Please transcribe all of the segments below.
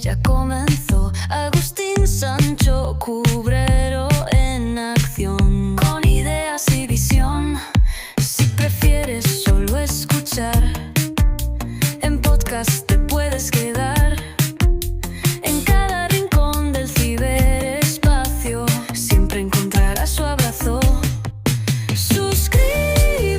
Ya comenzó Agustín Sancho Cubrero en acción, con ideas y visión. Si prefieres solo escuchar, en podcast te puedes quedar. En cada rincón del ciberespacio siempre encontrarás su abrazo. Suscríbete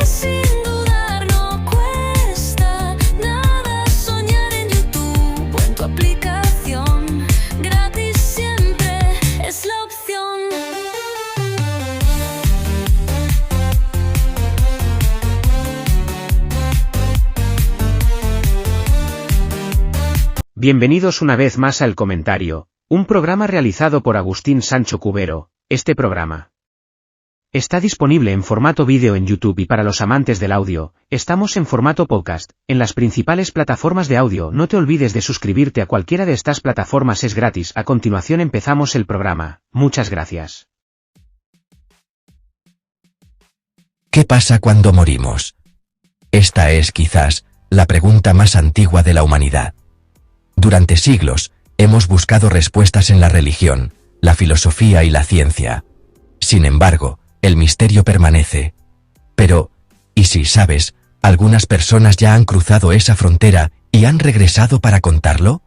sin dudar, no cuesta nada soñar en YouTube o en tu aplicación. Gratis siempre es la opción. Bienvenidos una vez más a El Comentario, un programa realizado por Agustín Sancho Cubero. Este programa está disponible en formato vídeo en YouTube y para los amantes del audio, estamos en formato podcast, en las principales plataformas de audio. No te olvides de suscribirte a cualquiera de estas plataformas, es gratis. A continuación empezamos el programa. Muchas gracias. ¿Qué pasa cuando morimos? Esta es, quizás, la pregunta más antigua de la humanidad. Durante siglos, hemos buscado respuestas en la religión, la filosofía y la ciencia. Sin embargo, el misterio permanece. Pero, ¿y si sabes, algunas personas ya han cruzado esa frontera y han regresado para contarlo?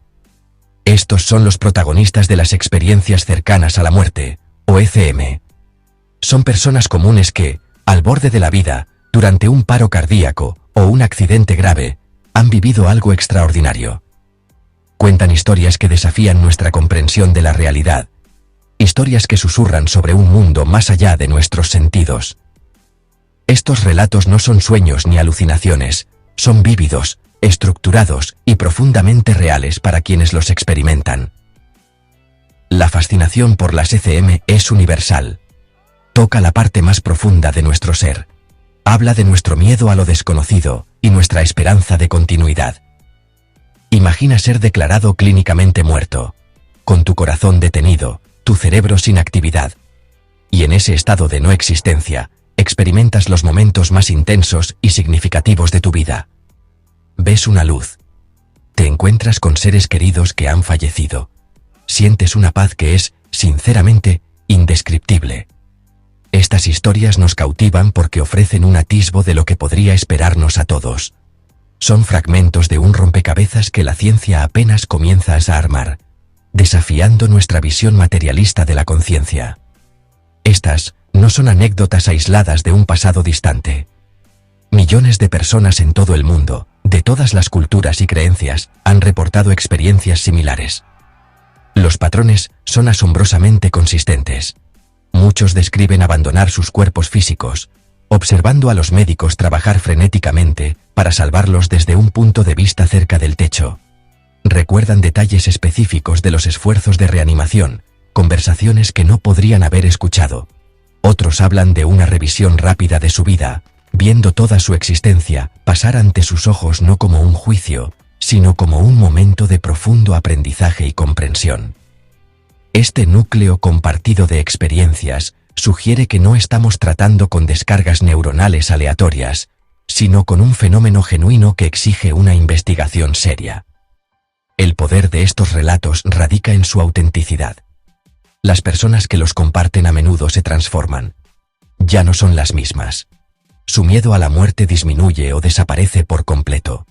Estos son los protagonistas de las experiencias cercanas a la muerte, o ECM. Son personas comunes que, al borde de la vida, durante un paro cardíaco o un accidente grave, han vivido algo extraordinario. Cuentan historias que desafían nuestra comprensión de la realidad, historias que susurran sobre un mundo más allá de nuestros sentidos. Estos relatos no son sueños ni alucinaciones, son vívidos, estructurados y profundamente reales para quienes los experimentan. La fascinación por las ECM es universal. Toca la parte más profunda de nuestro ser. Habla de nuestro miedo a lo desconocido y nuestra esperanza de continuidad. Imagina ser declarado clínicamente muerto, con tu corazón detenido, tu cerebro sin actividad. Y en ese estado de no existencia, experimentas los momentos más intensos y significativos de tu vida. Ves una luz. Te encuentras con seres queridos que han fallecido. Sientes una paz que es, sinceramente, indescriptible. Estas historias nos cautivan porque ofrecen un atisbo de lo que podría esperarnos a todos. Son fragmentos de un rompecabezas que la ciencia apenas comienza a armar, desafiando nuestra visión materialista de la conciencia. Estas no son anécdotas aisladas de un pasado distante. Millones de personas en todo el mundo, de todas las culturas y creencias, han reportado experiencias similares. Los patrones son asombrosamente consistentes. Muchos describen abandonar sus cuerpos físicos, observando a los médicos trabajar frenéticamente para salvarlos desde un punto de vista cerca del techo. Recuerdan detalles específicos de los esfuerzos de reanimación, conversaciones que no podrían haber escuchado. Otros hablan de una revisión rápida de su vida, viendo toda su existencia pasar ante sus ojos no como un juicio, sino como un momento de profundo aprendizaje y comprensión. Este núcleo compartido de experiencias sugiere que no estamos tratando con descargas neuronales aleatorias, sino con un fenómeno genuino que exige una investigación seria. El poder de estos relatos radica en su autenticidad. Las personas que los comparten a menudo se transforman. Ya no son las mismas. Su miedo a la muerte disminuye o desaparece por completo.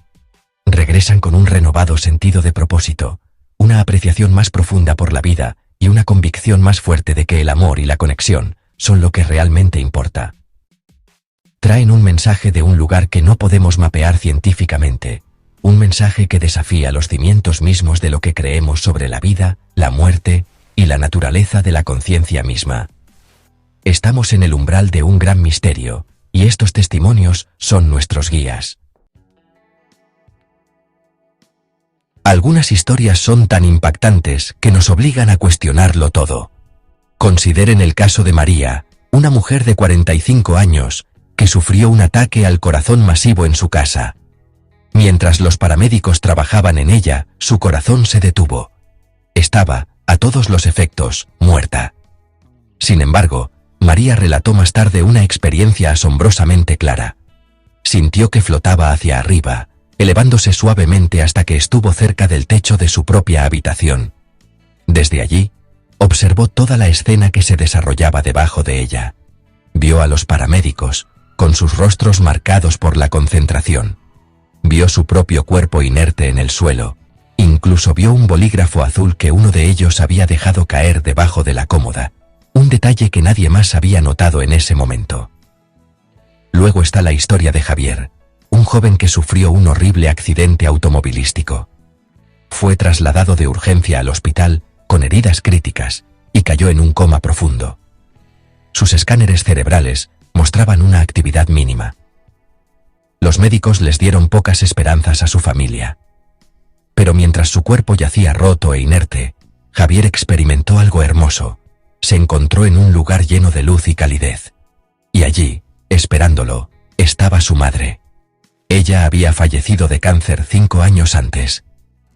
Regresan con un renovado sentido de propósito, una apreciación más profunda por la vida y una convicción más fuerte de que el amor y la conexión son lo que realmente importa. Traen un mensaje de un lugar que no podemos mapear científicamente, un mensaje que desafía los cimientos mismos de lo que creemos sobre la vida, la muerte y la naturaleza de la conciencia misma. Estamos en el umbral de un gran misterio, y estos testimonios son nuestros guías. Algunas historias son tan impactantes que nos obligan a cuestionarlo todo. Consideren el caso de María, una mujer de 45 años, que sufrió un ataque al corazón masivo en su casa. Mientras los paramédicos trabajaban en ella, su corazón se detuvo. Estaba, a todos los efectos, muerta. Sin embargo, María relató más tarde una experiencia asombrosamente clara. Sintió que flotaba hacia arriba, elevándose suavemente hasta que estuvo cerca del techo de su propia habitación. Desde allí, observó toda la escena que se desarrollaba debajo de ella. Vio a los paramédicos, con sus rostros marcados por la concentración. Vio su propio cuerpo inerte en el suelo. Incluso vio un bolígrafo azul que uno de ellos había dejado caer debajo de la cómoda, un detalle que nadie más había notado en ese momento. Luego está la historia de Javier, un joven que sufrió un horrible accidente automovilístico. Fue trasladado de urgencia al hospital con heridas críticas y cayó en un coma profundo. Sus escáneres cerebrales mostraban una actividad mínima. Los médicos les dieron pocas esperanzas a su familia. Pero mientras su cuerpo yacía roto e inerte, Javier experimentó algo hermoso. Se encontró en un lugar lleno de luz y calidez. Y allí, esperándolo, estaba su madre. Ella había fallecido de cáncer 5 años antes.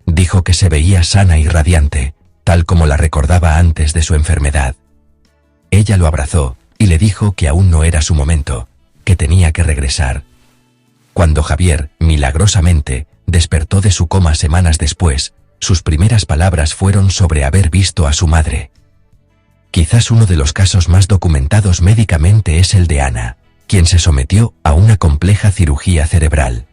Dijo que se veía sana y radiante, tal como la recordaba antes de su enfermedad. Ella lo abrazó y le dijo que aún no era su momento, que tenía que regresar. Cuando Javier, milagrosamente, despertó de su coma semanas después, sus primeras palabras fueron sobre haber visto a su madre. Quizás uno de los casos más documentados médicamente es el de Ana, quien se sometió a una compleja cirugía cerebral.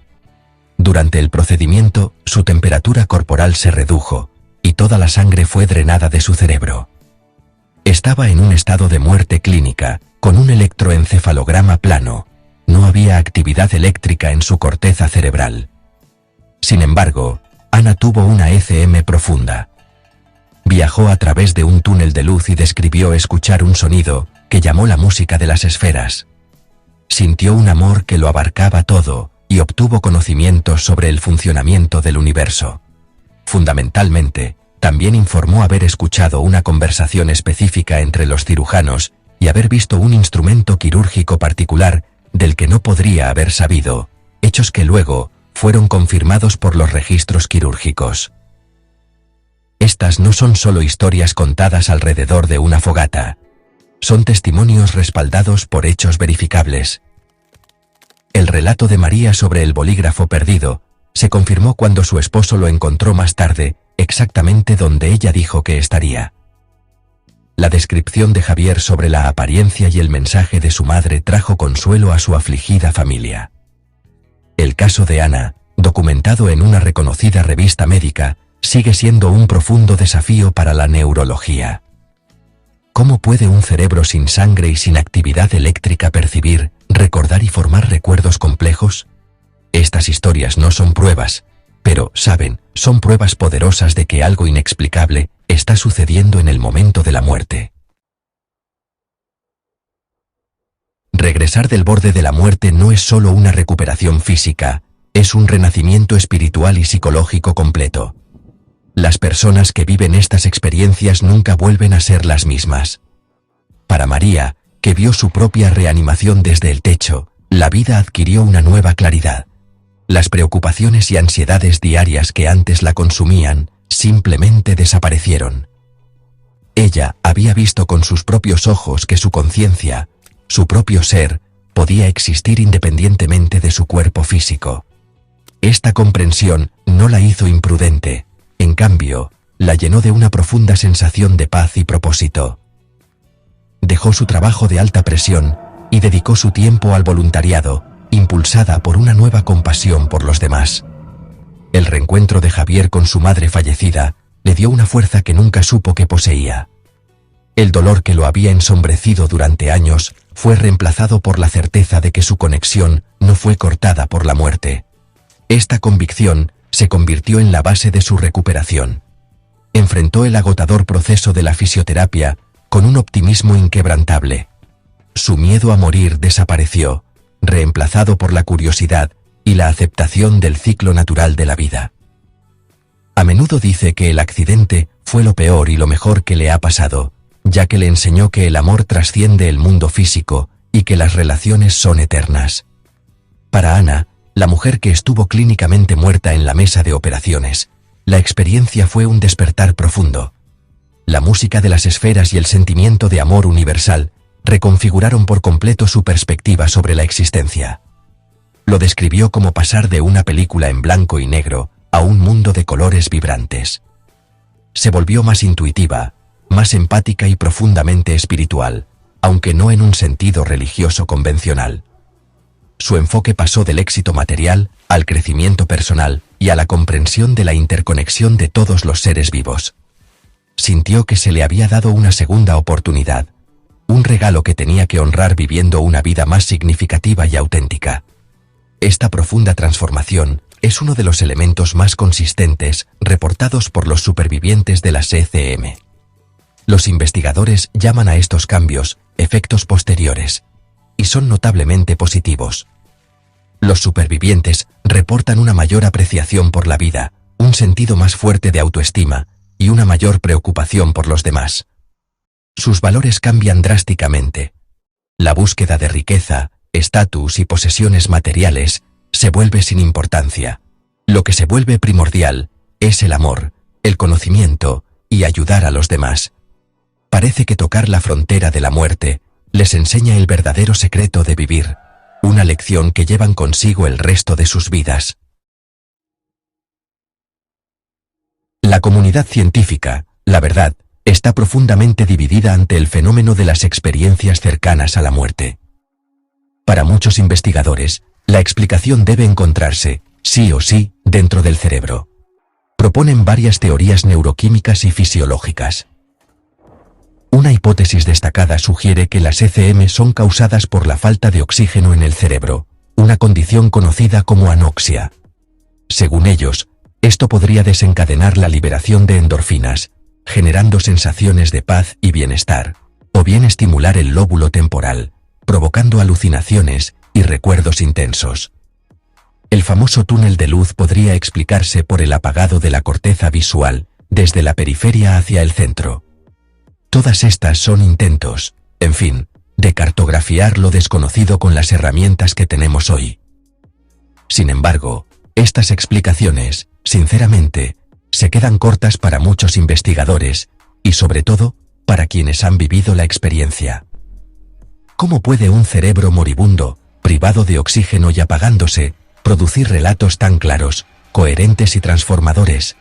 Durante el procedimiento, su temperatura corporal se redujo, y toda la sangre fue drenada de su cerebro. Estaba en un estado de muerte clínica, con un electroencefalograma plano. No había actividad eléctrica en su corteza cerebral. Sin embargo, Ana tuvo una ECM profunda. Viajó a través de un túnel de luz y describió escuchar un sonido que llamó la música de las esferas. Sintió un amor que lo abarcaba todo y obtuvo conocimientos sobre el funcionamiento del universo. Fundamentalmente, también informó haber escuchado una conversación específica entre los cirujanos y haber visto un instrumento quirúrgico particular del que no podría haber sabido, hechos que luego fueron confirmados por los registros quirúrgicos. Estas no son solo historias contadas alrededor de una fogata. Son testimonios respaldados por hechos verificables. El relato de María sobre el bolígrafo perdido se confirmó cuando su esposo lo encontró más tarde, exactamente donde ella dijo que estaría. La descripción de Javier sobre la apariencia y el mensaje de su madre trajo consuelo a su afligida familia. El caso de Ana, documentado en una reconocida revista médica, sigue siendo un profundo desafío para la neurología. ¿Cómo puede un cerebro sin sangre y sin actividad eléctrica percibir, recordar y formar recuerdos complejos? Estas historias no son pruebas, pero, saben, son pruebas poderosas de que algo inexplicable está sucediendo en el momento de la muerte. Regresar del borde de la muerte no es solo una recuperación física, es un renacimiento espiritual y psicológico completo. Las personas que viven estas experiencias nunca vuelven a ser las mismas. Para María, que vio su propia reanimación desde el techo, la vida adquirió una nueva claridad. Las preocupaciones y ansiedades diarias que antes la consumían, simplemente desaparecieron. Ella había visto con sus propios ojos que su conciencia, su propio ser, podía existir independientemente de su cuerpo físico. Esta comprensión no la hizo imprudente, en cambio, la llenó de una profunda sensación de paz y propósito. Dejó su trabajo de alta presión y dedicó su tiempo al voluntariado, impulsada por una nueva compasión por los demás. El reencuentro de Javier con su madre fallecida le dio una fuerza que nunca supo que poseía. El dolor que lo había ensombrecido durante años fue reemplazado por la certeza de que su conexión no fue cortada por la muerte. Esta convicción se convirtió en la base de su recuperación. Enfrentó el agotador proceso de la fisioterapia con un optimismo inquebrantable. Su miedo a morir desapareció, reemplazado por la curiosidad y la aceptación del ciclo natural de la vida. A menudo dice que el accidente fue lo peor y lo mejor que le ha pasado, ya que le enseñó que el amor trasciende el mundo físico y que las relaciones son eternas. Para Ana, la mujer que estuvo clínicamente muerta en la mesa de operaciones, la experiencia fue un despertar profundo. La música de las esferas y el sentimiento de amor universal reconfiguraron por completo su perspectiva sobre la existencia. Lo describió como pasar de una película en blanco y negro a un mundo de colores vibrantes. Se volvió más intuitiva, más empática y profundamente espiritual, aunque no en un sentido religioso convencional. Su enfoque pasó del éxito material al crecimiento personal y a la comprensión de la interconexión de todos los seres vivos. Sintió que se le había dado una segunda oportunidad, un regalo que tenía que honrar viviendo una vida más significativa y auténtica. Esta profunda transformación es uno de los elementos más consistentes reportados por los supervivientes de la CCM. Los investigadores llaman a estos cambios efectos posteriores, y son notablemente positivos. Los supervivientes reportan una mayor apreciación por la vida, un sentido más fuerte de autoestima y una mayor preocupación por los demás. Sus valores cambian drásticamente. La búsqueda de riqueza, estatus y posesiones materiales se vuelve sin importancia. Lo que se vuelve primordial es el amor, el conocimiento y ayudar a los demás. Parece que tocar la frontera de la muerte les enseña el verdadero secreto de vivir, una lección que llevan consigo el resto de sus vidas. La comunidad científica, la verdad, está profundamente dividida ante el fenómeno de las experiencias cercanas a la muerte. Para muchos investigadores, la explicación debe encontrarse, sí o sí, dentro del cerebro. Proponen varias teorías neuroquímicas y fisiológicas. Una hipótesis destacada sugiere que las ECM son causadas por la falta de oxígeno en el cerebro, una condición conocida como anoxia. Según ellos, esto podría desencadenar la liberación de endorfinas, generando sensaciones de paz y bienestar, o bien estimular el lóbulo temporal, provocando alucinaciones y recuerdos intensos. El famoso túnel de luz podría explicarse por el apagado de la corteza visual, desde la periferia hacia el centro. Todas estas son intentos, en fin, de cartografiar lo desconocido con las herramientas que tenemos hoy. Sin embargo, estas explicaciones, sinceramente, se quedan cortas para muchos investigadores, y sobre todo, para quienes han vivido la experiencia. ¿Cómo puede un cerebro moribundo, privado de oxígeno y apagándose, producir relatos tan claros, coherentes y transformadores?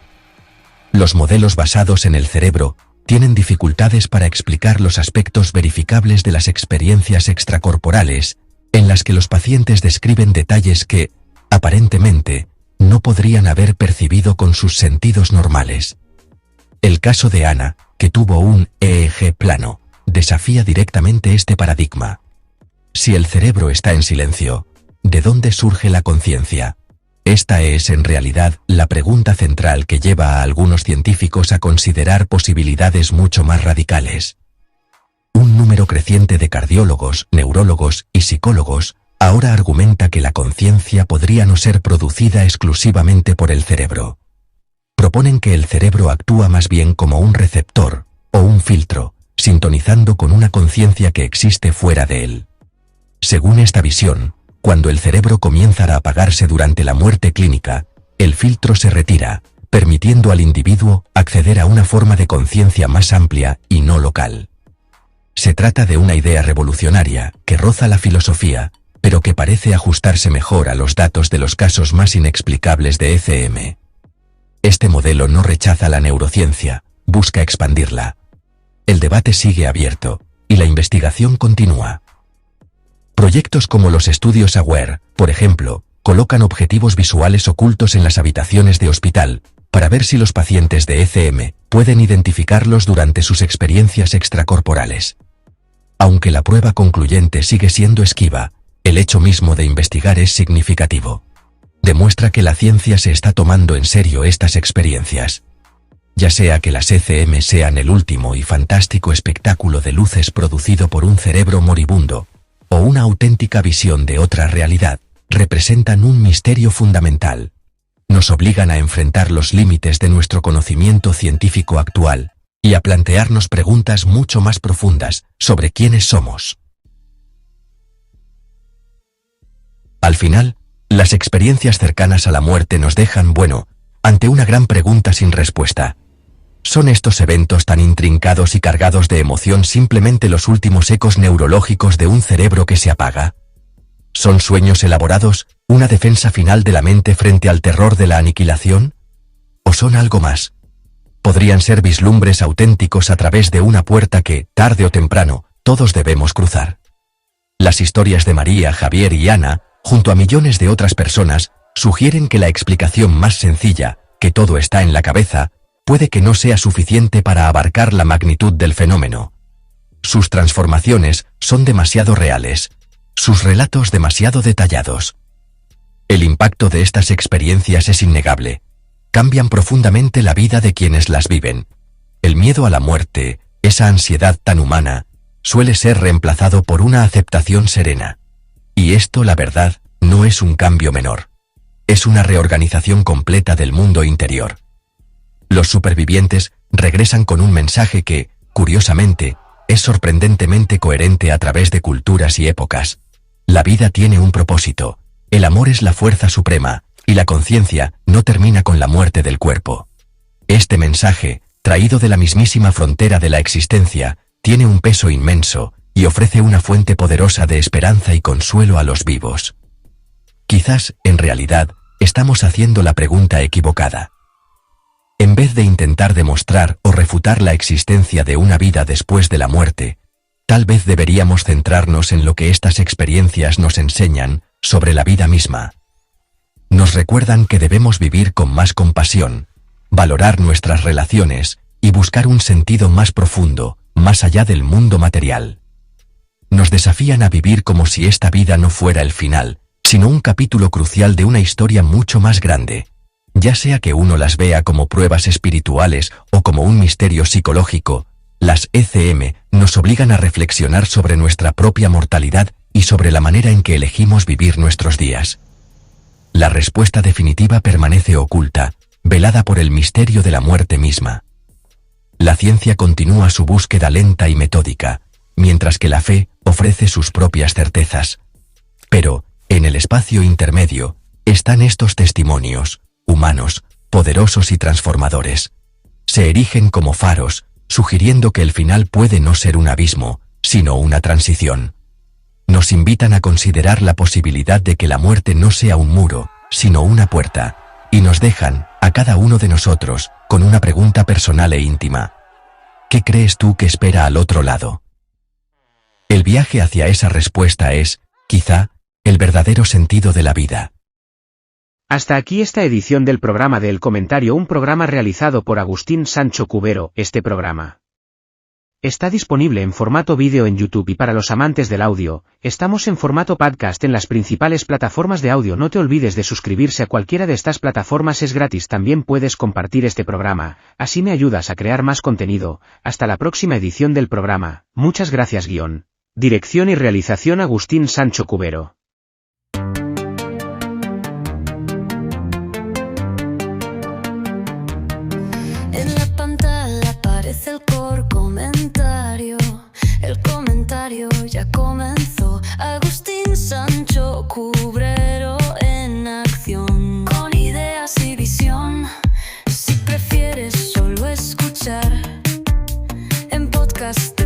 Los modelos basados en el cerebro tienen dificultades para explicar los aspectos verificables de las experiencias extracorporales, en las que los pacientes describen detalles que, aparentemente, no podrían haber percibido con sus sentidos normales. El caso de Ana, que tuvo un EEG plano, desafía directamente este paradigma. Si el cerebro está en silencio, ¿de dónde surge la conciencia? Esta es, en realidad, la pregunta central que lleva a algunos científicos a considerar posibilidades mucho más radicales. Un número creciente de cardiólogos, neurólogos y psicólogos ahora argumenta que la conciencia podría no ser producida exclusivamente por el cerebro. Proponen que el cerebro actúa más bien como un receptor o un filtro, sintonizando con una conciencia que existe fuera de él. Según esta visión, cuando el cerebro comienza a apagarse durante la muerte clínica, el filtro se retira, permitiendo al individuo acceder a una forma de conciencia más amplia y no local. Se trata de una idea revolucionaria que roza la filosofía, pero que parece ajustarse mejor a los datos de los casos más inexplicables de ECM. Este modelo no rechaza la neurociencia, busca expandirla. El debate sigue abierto, y la investigación continúa. Proyectos como los estudios AWARE, por ejemplo, colocan objetivos visuales ocultos en las habitaciones de hospital, para ver si los pacientes de ECM pueden identificarlos durante sus experiencias extracorporales. Aunque la prueba concluyente sigue siendo esquiva, el hecho mismo de investigar es significativo. Demuestra que la ciencia se está tomando en serio estas experiencias. Ya sea que las ECM sean el último y fantástico espectáculo de luces producido por un cerebro moribundo, o una auténtica visión de otra realidad, representan un misterio fundamental. Nos obligan a enfrentar los límites de nuestro conocimiento científico actual, y a plantearnos preguntas mucho más profundas sobre quiénes somos. Al final, las experiencias cercanas a la muerte nos dejan, ante una gran pregunta sin respuesta. ¿Son estos eventos tan intrincados y cargados de emoción simplemente los últimos ecos neurológicos de un cerebro que se apaga? ¿Son sueños elaborados, una defensa final de la mente frente al terror de la aniquilación? ¿O son algo más? Podrían ser vislumbres auténticos a través de una puerta que, tarde o temprano, todos debemos cruzar. Las historias de María, Javier y Ana, junto a millones de otras personas, sugieren que la explicación más sencilla, que todo está en la cabeza, puede que no sea suficiente para abarcar la magnitud del fenómeno. Sus transformaciones son demasiado reales, sus relatos demasiado detallados. El impacto de estas experiencias es innegable. Cambian profundamente la vida de quienes las viven. El miedo a la muerte, esa ansiedad tan humana, suele ser reemplazado por una aceptación serena. Y esto, la verdad, no es un cambio menor. Es una reorganización completa del mundo interior. Los supervivientes regresan con un mensaje que, curiosamente, es sorprendentemente coherente a través de culturas y épocas. La vida tiene un propósito, el amor es la fuerza suprema, y la conciencia no termina con la muerte del cuerpo. Este mensaje, traído de la mismísima frontera de la existencia, tiene un peso inmenso, y ofrece una fuente poderosa de esperanza y consuelo a los vivos. Quizás, en realidad, estamos haciendo la pregunta equivocada. En vez de intentar demostrar o refutar la existencia de una vida después de la muerte, tal vez deberíamos centrarnos en lo que estas experiencias nos enseñan sobre la vida misma. Nos recuerdan que debemos vivir con más compasión, valorar nuestras relaciones y buscar un sentido más profundo, más allá del mundo material. Nos desafían a vivir como si esta vida no fuera el final, sino un capítulo crucial de una historia mucho más grande, ya sea que uno las vea como pruebas espirituales o como un misterio psicológico. Las ECM nos obligan a reflexionar sobre nuestra propia mortalidad y sobre la manera en que elegimos vivir nuestros días. La respuesta definitiva permanece oculta, velada por el misterio de la muerte misma. La ciencia continúa su búsqueda lenta y metódica, mientras que la fe ofrece sus propias certezas. Pero, en el espacio intermedio, están estos testimonios, humanos, poderosos y transformadores. Se erigen como faros, sugiriendo que el final puede no ser un abismo, sino una transición. Nos invitan a considerar la posibilidad de que la muerte no sea un muro, sino una puerta, y nos dejan, a cada uno de nosotros, con una pregunta personal e íntima. ¿Qué crees tú que espera al otro lado? El viaje hacia esa respuesta es, quizá, el verdadero sentido de la vida. Hasta aquí esta edición del programa de El Comentario, un programa realizado por Agustín Sancho Cubero. Este programa está disponible en formato vídeo en YouTube y para los amantes del audio, estamos en formato podcast en las principales plataformas de audio. No te olvides de suscribirse a cualquiera de estas plataformas, es gratis. También puedes compartir este programa, así me ayudas a crear más contenido. Hasta la próxima edición del programa. Muchas gracias. Dirección y realización Agustín Sancho Cubero. En la pantalla aparece el comentario ya comenzó. Agustín Sancho Cubero en acción, con ideas y visión. Si prefieres solo escuchar en podcast